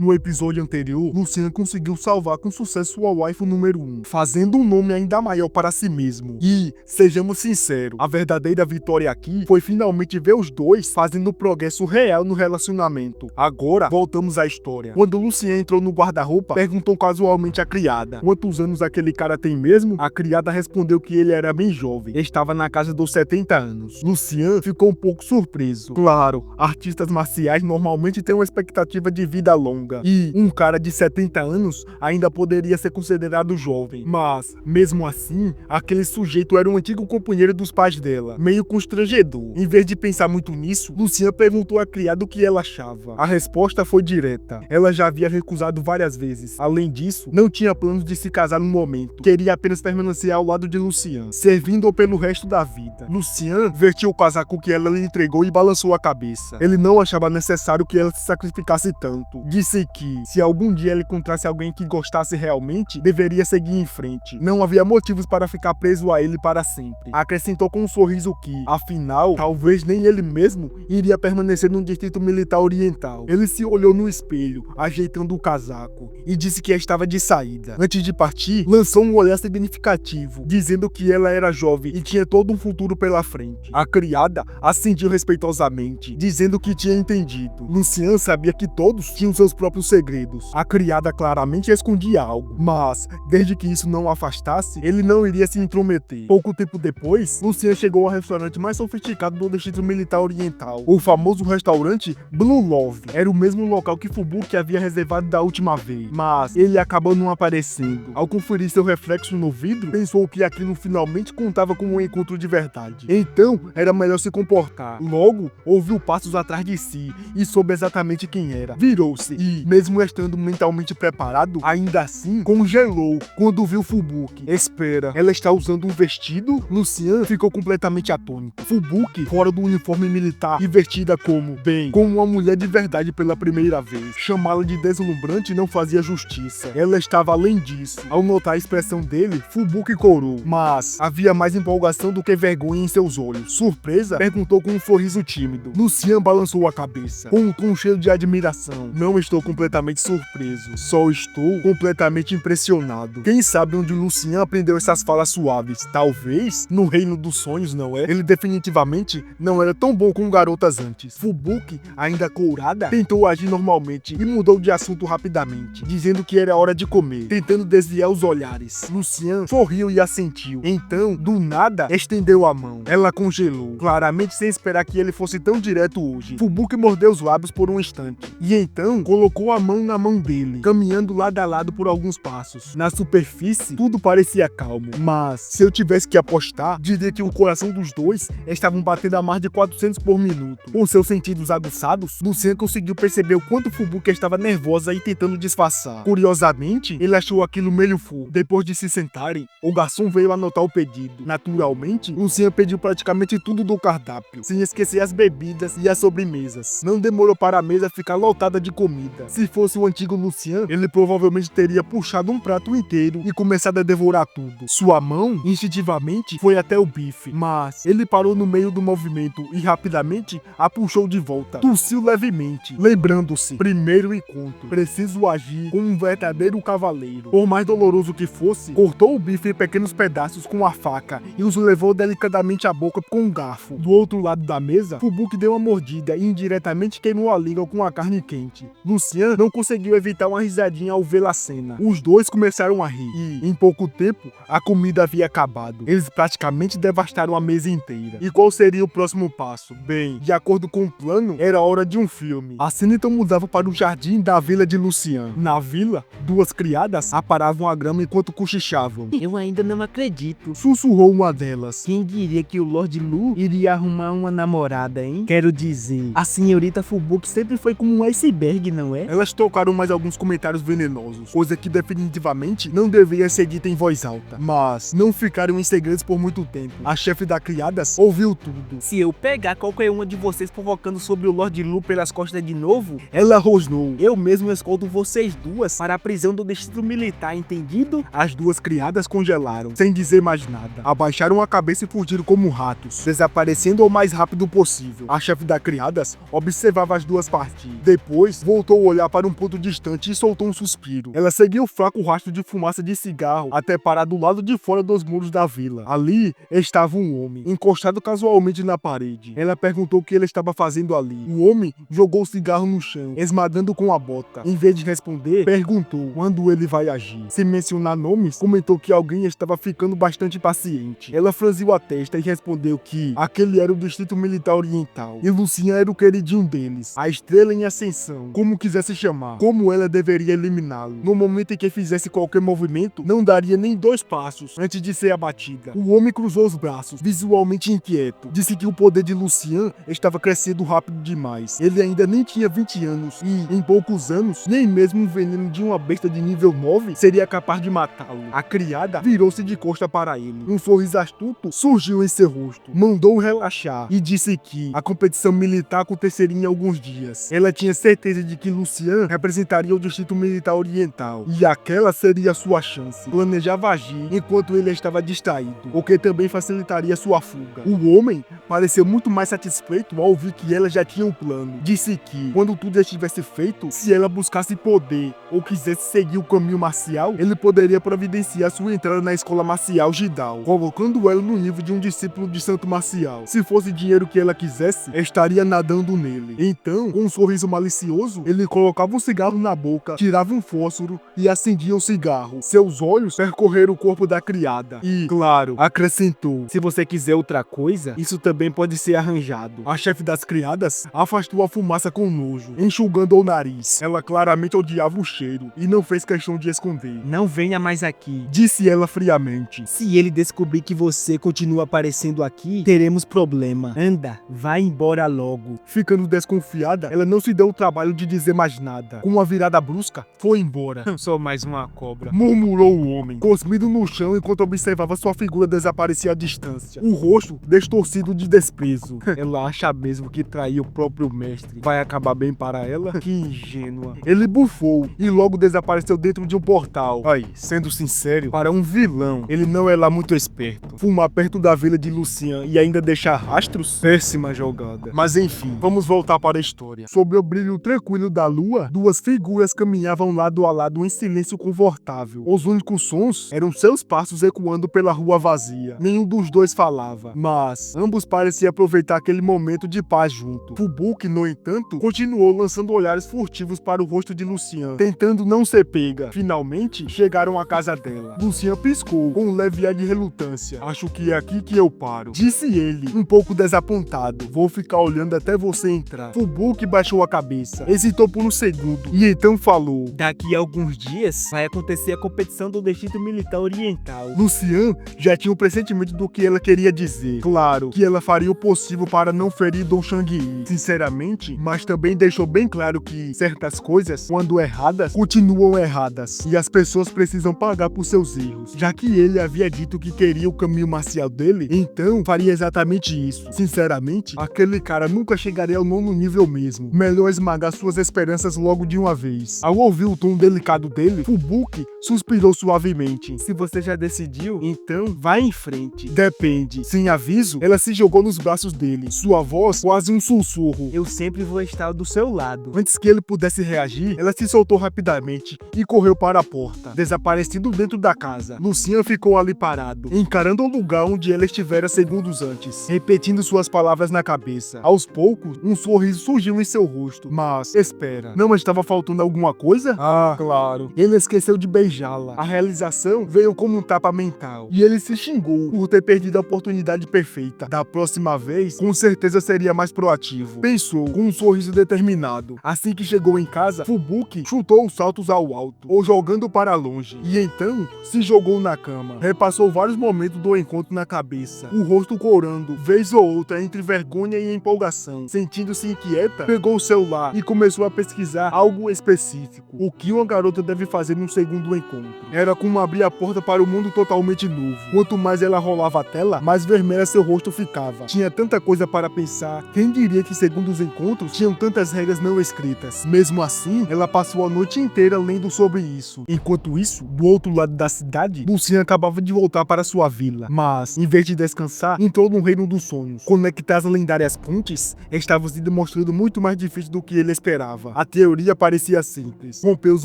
No episódio anterior, Lucian conseguiu salvar com sucesso sua waifu número 1, fazendo um nome ainda maior para si mesmo. E, sejamos sinceros, a verdadeira vitória aqui foi finalmente ver os dois fazendo progresso real no relacionamento. Agora, voltamos à história. Quando Lucian entrou no guarda-roupa, perguntou casualmente à criada: quantos anos aquele cara tem mesmo? A criada respondeu que ele era bem jovem, estava na casa dos 70 anos. Lucian ficou um pouco surpreso. Claro, artistas marciais normalmente têm uma expectativa de vida longa, e um cara de 70 anos ainda poderia ser considerado jovem. Mas, mesmo assim, aquele sujeito era um antigo companheiro dos pais dela, meio constrangedor. Em vez de pensar muito nisso, Lucian perguntou à criada o que ela achava. A resposta foi direta. Ela já havia recusado várias vezes. Além disso, não tinha planos de se casar no momento. Queria apenas permanecer ao lado de Lucian, servindo-o pelo resto da vida. Lucian vestiu o casaco que ela lhe entregou e balançou a cabeça. Ele não achava necessário que ela se sacrificasse tanto. Disse que, se algum dia ela encontrasse alguém que gostasse realmente, deveria seguir em frente. Não havia motivos para ficar preso a ele para sempre. Acrescentou com um sorriso que, afinal, talvez nem ele mesmo iria permanecer no distrito militar oriental. Ele se olhou no espelho, ajeitando o casaco, e disse que estava de saída. Antes de partir, lançou um olhar significativo, dizendo que ela era jovem e tinha todo um futuro pela frente. A criada assentiu respeitosamente, dizendo que tinha entendido. Lucian sabia que todos tinham seus próprios segredos. A criada claramente escondia algo, mas, desde que isso não o afastasse, ele não iria se intrometer. Pouco tempo depois, Lucian chegou ao restaurante mais sofisticado do distrito militar oriental, o famoso restaurante Blue Love. Era o mesmo local que Fubuki havia reservado da última vez, mas ele acabou não aparecendo. Ao conferir seu reflexo no vidro, pensou que aquilo finalmente contava com um encontro de verdade. Então, era melhor se comportar. Logo, ouviu passos atrás de si e soube exatamente quem era. Virou-se e, mesmo estando mentalmente preparado, ainda assim, congelou quando viu Fubuki. Espera, ela está usando um vestido? Lucian ficou completamente atônito. Fubuki, fora do uniforme militar e vestida como uma mulher de verdade pela primeira vez. Chamá-la de deslumbrante não fazia justiça. Ela estava além disso. Ao notar a expressão dele, Fubuki corou, mas havia mais empolgação do que vergonha em seus olhos. Surpresa? Perguntou com um sorriso tímido. Lucian balançou a cabeça, com um tom cheio de admiração. Não estou completamente surpreso, só estou completamente impressionado. Quem sabe onde Lucian aprendeu essas falas suaves? Talvez no reino dos sonhos, não é? Ele definitivamente não era tão bom com garotas antes. Fubuki, ainda courada, tentou agir normalmente e mudou de assunto rapidamente, dizendo que era hora de comer, tentando desviar os olhares. Lucian sorriu e assentiu. Então, do nada, estendeu a mão. Ela congelou, claramente sem esperar que ele fosse tão direto hoje. Fubuki mordeu os lábios por um instante, e então colocou a mão na mão dele, caminhando lado a lado por alguns passos. Na superfície, tudo parecia calmo, mas, se eu tivesse que apostar, diria que o coração dos dois estavam batendo a mais de 400 por minuto. Com seus sentidos aguçados, Lucian conseguiu perceber o quanto Fubuki estava nervosa e tentando disfarçar. Curiosamente, ele achou aquilo meio fofo. Depois de se sentarem, o garçom veio anotar o pedido. Naturalmente, Lucian pediu praticamente tudo do cardápio, sem esquecer as bebidas e as sobremesas. Não demorou para a mesa ficar lotada de comida. Se fosse o antigo Lucian, ele provavelmente teria puxado um prato inteiro e começado a devorar tudo. Sua mão, instintivamente, foi até o bife, mas ele parou no meio do movimento e rapidamente a puxou de volta. Tossiu levemente, lembrando-se: primeiro encontro, preciso agir como um verdadeiro cavaleiro. Por mais doloroso que fosse, cortou o bife em pequenos pedaços com a faca e os levou delicadamente à boca com um garfo. Do outro lado da mesa, Fubuki deu uma mordida e indiretamente queimou a língua com a carne quente. Lucian não conseguiu evitar uma risadinha ao ver a cena. Os dois começaram a rir e, em pouco tempo, a comida havia acabado. Eles praticamente devastaram a mesa inteira. E qual seria o próximo passo? Bem, de acordo com o plano, era hora de um filme. A cena então mudava para o jardim da vila de Lucian. Na vila, duas criadas aparavam a grama enquanto cochichavam. Eu ainda não acredito. Sussurrou uma delas. Quem diria que o Lord Lu iria arrumar uma namorada, hein? Quero dizer, a senhorita Fubuki sempre foi como um iceberg, não é? Elas trocaram mais alguns comentários venenosos, coisa que definitivamente não deveria ser dita em voz alta. Mas não ficaram em segredos por muito tempo. A chefe da criadas ouviu tudo. Se eu pegar qualquer uma de vocês provocando sobre o Lord Lu pelas costas de novo, ela rosnou. eu mesmo escolto vocês duas para a prisão do distrito militar, entendido? As duas criadas congelaram, sem dizer mais nada. Abaixaram a cabeça e fugiram como ratos, desaparecendo o mais rápido possível. A chefe da criadas observava as duas partir. Depois, voltou o olhar para um ponto distante e soltou um suspiro. Ela seguiu o fraco rastro de fumaça de cigarro até parar do lado de fora dos muros da vila. Ali estava um homem, encostado casualmente na parede. Ela perguntou o que ele estava fazendo ali. O homem jogou o cigarro no chão, esmagando com a bota. Em vez de responder, perguntou quando ele vai agir. Sem mencionar nomes, comentou que alguém estava ficando bastante paciente. Ela franziu a testa e respondeu que aquele era o Distrito Militar Oriental e Lucian era o queridinho deles, a estrela em ascensão, como quisesse chamar, como ela deveria eliminá-lo. No momento em que fizesse qualquer movimento, não daria nem 2 passos antes de ser abatida. O homem cruzou os braços, visualmente inquieto. Disse que o poder de Lucian estava crescendo rápido demais. Ele ainda nem tinha 20 anos e, em poucos anos, nem mesmo um veneno de uma besta de nível 9 seria capaz de matá-lo. A criada virou-se de costa para ele. Um sorriso astuto surgiu em seu rosto. Mandou-o relaxar e disse que a competição militar aconteceria em alguns dias. Ela tinha certeza de que Lucian representaria o Distrito Militar Oriental e aquela seria a sua chance. Planejava agir enquanto ele estava distraído, o que também facilitaria sua fuga. O homem pareceu muito mais satisfeito ao ouvir que ela já tinha um plano. Disse que, quando tudo estivesse feito, se ela buscasse poder ou quisesse seguir o caminho marcial, ele poderia providenciar sua entrada na escola marcial Jidao, colocando ela no nível de um discípulo de santo marcial. Se fosse dinheiro que ela quisesse, estaria nadando nele. Então, com um sorriso malicioso, ele colocava um cigarro na boca, tirava um fósforo e acendia o cigarro. Seus olhos percorreram o corpo da criada e, claro, acrescentou: se você quiser outra coisa, isso também pode ser arranjado. A chefe das criadas afastou a fumaça com nojo, enxugando o nariz. Ela claramente odiava o cheiro e não fez questão de esconder. Não venha mais aqui, Disse ela friamente. se ele descobrir que você continua aparecendo aqui, teremos problema. Anda, vai embora logo. Ficando desconfiada, ela não se deu o trabalho de dizer mais nada. Com uma virada brusca, foi embora. Só mais uma cobra. Murmurou o homem, cuspindo no chão enquanto observava sua figura desaparecer à distância. O rosto distorcido de desprezo. Ela acha mesmo que trair o próprio mestre vai acabar bem para ela? Que ingênua. Ele bufou e logo desapareceu dentro de um portal. Aí, sendo sincero, para um vilão, ele não é lá muito esperto. Fumar perto da vila de Lucian e ainda deixar rastros? Péssima jogada. Mas enfim, vamos voltar para a história. Sob o brilho tranquilo da lua, 2 figuras caminhavam lado a lado em silêncio confortável. Os únicos sons eram seus passos ecoando pela rua vazia. Nenhum dos dois falava, mas ambos pareciam aproveitar aquele momento de paz junto. Fubuki, no entanto, continuou lançando olhares furtivos para o rosto de Lucian, tentando não ser pega. Finalmente, chegaram à casa dela. Lucian piscou, com um leve ar de relutância. Acho que é aqui que eu paro, disse ele, um pouco desapontado. Vou ficar olhando até você entrar. Fubuki baixou a cabeça, hesitou por um segundo e então falou: Daqui a alguns dias vai acontecer a competição do Distrito Militar Oriental. Lucian já tinha um pressentimento do que ela queria dizer. Claro que ela faria o possível para não ferir Dong Shangyi, sinceramente, mas também deixou bem claro que certas coisas, quando erradas, continuam erradas e as pessoas precisam pagar por seus erros. Já que ele havia dito que queria o caminho marcial dele, então faria exatamente isso. Sinceramente, aquele cara nunca chegaria ao 9º nível mesmo. Melhor esmagar suas esperanças logo de uma vez. Ao ouvir o tom delicado dele, Fubuki suspirou suavemente. Se você já decidiu, então vai em frente. Depende. Sem aviso, ela se jogou nos braços dele, sua voz quase um sussurro. Eu sempre vou estar do seu lado. Antes que ele pudesse reagir, ela se soltou rapidamente e correu para a porta, desaparecendo dentro da casa. Lucian ficou ali parado, encarando o lugar onde ela estivera segundos antes, repetindo suas palavras na cabeça. Aos poucos, um sorriso surgiu em seu rosto. Mas, espera, não estava faltando alguma coisa? Ah, claro. Ele esqueceu de beijá-la. A realização veio como um tapa mental, e ele se xingou por ter perdido a oportunidade perfeita. Da próxima vez, com certeza seria mais proativo, pensou, com um sorriso determinado. Assim que chegou em casa, Fubuki chutou os saltos ao alto, ou jogando para longe, e então se jogou na cama. Repassou vários momentos do encontro na cabeça, o rosto corando, vez ou outra entre vergonha e empolgação. Sentindo-se inquieta, pegou o celular e começou a pesquisar algo específico. O que uma garota deve fazer num segundo encontro? Era como abrir a porta para um mundo totalmente novo. Quanto mais ela rolava a tela, mais vermelha seu rosto ficava. Tinha tanta coisa para pensar. Quem diria que segundos encontros tinham tantas regras não escritas? Mesmo assim, ela passou a noite inteira lendo sobre isso. Enquanto isso, do outro lado da cidade, Lucian acabava de voltar para sua vila. Mas, em vez de descansar, entrou no reino dos sonhos. Conectar as lendárias pontes estava se demonstrando muito mais difícil do que ele esperava. A teoria parecia simples: romper os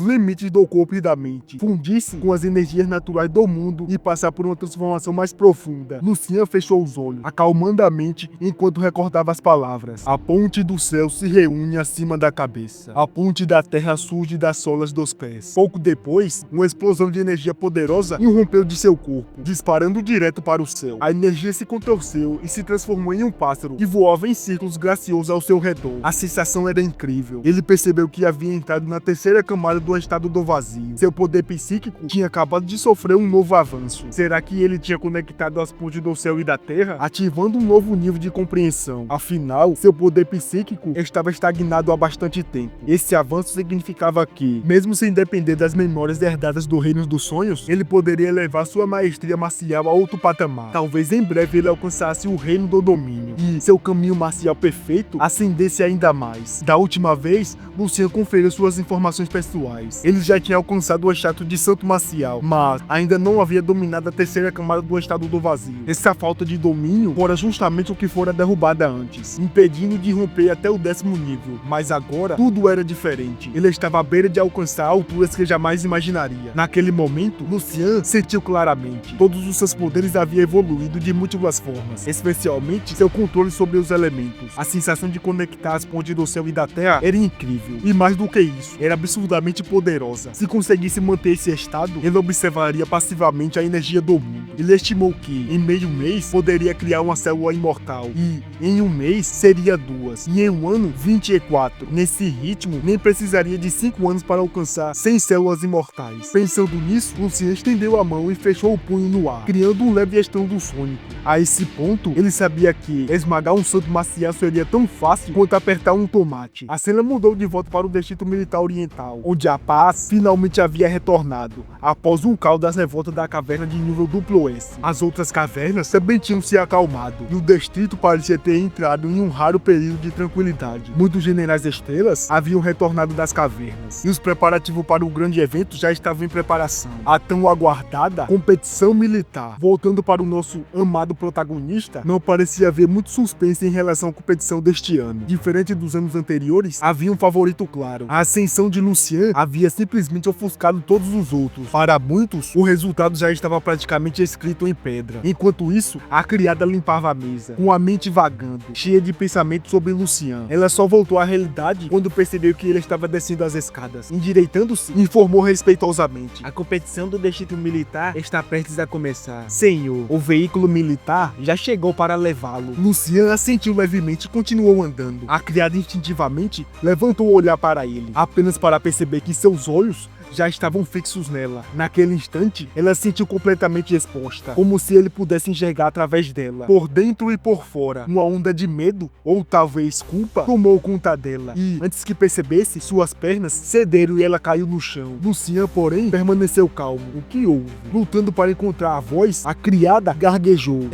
limites do corpo e da mente, fundir-se com as energias naturais do mundo e passar por uma transformação mais profunda. Lucian fechou os olhos, acalmando a mente enquanto recordava as palavras. A ponte do céu se reúne acima da cabeça. A ponte da terra surge das solas dos pés. Pouco depois, uma explosão de energia poderosa irrompeu de seu corpo, disparando direto para o céu. A energia se contorceu e se transformou em um pássaro que voava em círculos graciosos ao seu redor. A sensação era incrível. Ele percebeu que havia entrado na terceira camada do estado do vazio. Seu poder psíquico tinha acabado de sofrer um novo avanço. Será que ele tinha conectado as pontes do céu e da terra, ativando um novo nível de compreensão? Afinal, seu poder psíquico estava estagnado há bastante tempo. Esse avanço significava que, mesmo sem depender das memórias herdadas do Reino dos Sonhos, ele poderia levar sua maestria marcial a outro patamar. Talvez em breve ele alcançasse o Reino do Domínio e seu caminho marcial perfeito ascendesse ainda mais. Da última vez, Lucian conferiu suas informações pessoais. Ele já tinha alcançado o status de santo marcial, mas ainda não havia dominado a terceira camada do estado do vazio. Essa falta de domínio fora justamente o que fora derrubada antes, impedindo de romper até o 10º nível. Mas agora, tudo era diferente. Ele estava à beira de alcançar alturas que jamais imaginaria. Naquele momento, Lucian sentiu claramente: todos os seus poderes haviam evoluído de múltiplas formas, especialmente seu controle sobre os elementos. A sensação de conectar as pontes do céu e da terra era incrível. E mais do que isso, era absurdamente poderosa. Se conseguisse manter esse estado, ele observaria passivamente a energia do mundo. Ele estimou que, em meio mês, poderia criar uma célula imortal. E, em um mês, seria 2. E em um ano, 24. Nesse ritmo, nem precisaria de 5 anos para alcançar 100 células imortais. Pensando nisso, Lucian estendeu a mão e fechou o punho no ar, criando um leve estrondo sônico. A esse ponto, ele sabia que esmagar um santo marcial seria tão fácil quanto apertar um tomate. A cena mudou de volta para o Distrito Militar Oriental, onde a paz finalmente havia retornado, após um caos das revoltas da caverna de nível duplo S. As outras cavernas também tinham se acalmado, e o distrito parecia ter entrado em um raro período de tranquilidade. Muitos generais estrelas haviam retornado das cavernas, e os preparativos para o grande evento já estavam em preparação. A tão aguardada competição militar. Voltando para o nosso amado protagonista, não parecia haver muito suspense em relação à competição deste ano. Diferente dos anos anteriores, havia um favorito claro. A ascensão de Lucian havia simplesmente ofuscado todos os outros. Para muitos, o resultado já estava praticamente escrito em pedra. Enquanto isso, a criada limpava a mesa, com a mente vagando, cheia de pensamentos sobre Lucian. Ela só voltou à realidade quando percebeu que ele estava descendo as escadas. Endireitando-se, informou respeitosamente: a competição do Distrito Militar está prestes a começar. Senhor, o veículo militar já chegou para levá-lo. Lucian assentiu levemente e continuou andando. A criada instintivamente levantou o olhar para ele, apenas para perceber que seus olhos já estavam fixos nela. Naquele instante, ela se sentiu completamente exposta, como se ele pudesse enxergar através dela, por dentro e por fora. Uma onda de medo, ou talvez culpa, tomou conta dela, e, antes que percebesse, suas pernas cederam e ela caiu no chão. Lucian, porém, permaneceu calmo. O que houve? Lutando para encontrar a voz, a criada garguejou: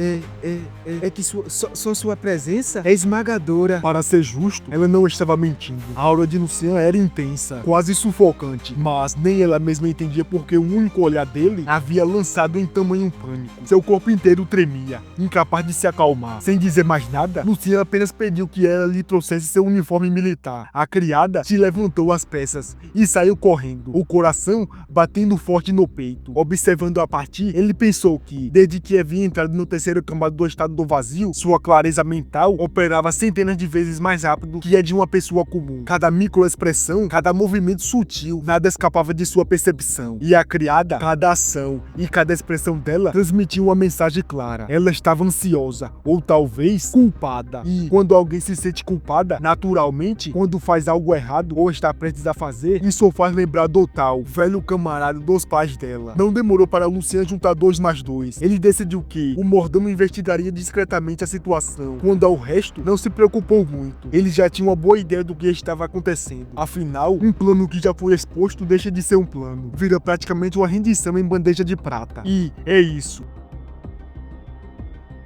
É que só sua presença é esmagadora. Para ser justo, ela não estava mentindo. A aura de Lucian era intensa, quase sufocante, mas nem ela mesma entendia porque o único olhar dele havia lançado em tamanho pânico. Seu corpo inteiro tremia, incapaz de se acalmar. Sem dizer mais nada, Lucian apenas pediu que ela lhe trouxesse seu uniforme militar. A criada se levantou às pressas e saiu correndo, o coração batendo forte no peito. Observando a partir, ele pensou que, desde que havia entrado no terceiro camada do estado do vazio, sua clareza mental operava centenas de vezes mais rápido que a de uma pessoa comum. Cada microexpressão, cada movimento sutil, nada escapava de sua percepção. E a criada, cada ação e cada expressão dela transmitia uma mensagem clara. Ela estava ansiosa, ou talvez culpada. E quando alguém se sente culpada, naturalmente, quando faz algo errado ou está prestes a fazer, isso faz lembrar do tal velho camarada dos pais dela. Não demorou para Lucian juntar 2 mais 2. Ele decidiu que o mordomo investigaria discretamente a situação, quando ao resto não se preocupou muito. Ele já tinha uma boa ideia do que estava acontecendo. Afinal, um plano que já foi exposto deixa de ser um plano, vira praticamente uma rendição em bandeja de prata. E é isso.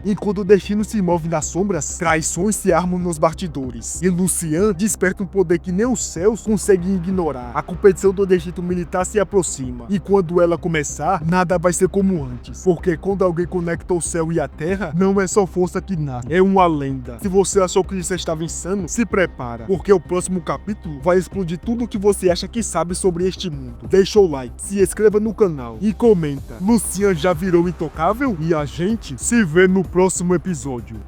Enquanto o destino se move nas sombras, traições se armam nos bastidores. E Lucian desperta um poder que nem os céus conseguem ignorar. A competição do distrito militar se aproxima. E quando ela começar, nada vai ser como antes. Porque quando alguém conecta o céu e a terra, não é só força que nasce, é uma lenda. Se você achou que isso estava insano, se prepara. Porque o próximo capítulo vai explodir tudo o que você acha que sabe sobre este mundo. Deixa o like, se inscreva no canal e comenta. Lucian já virou intocável? E a gente se vê no próximo episódio.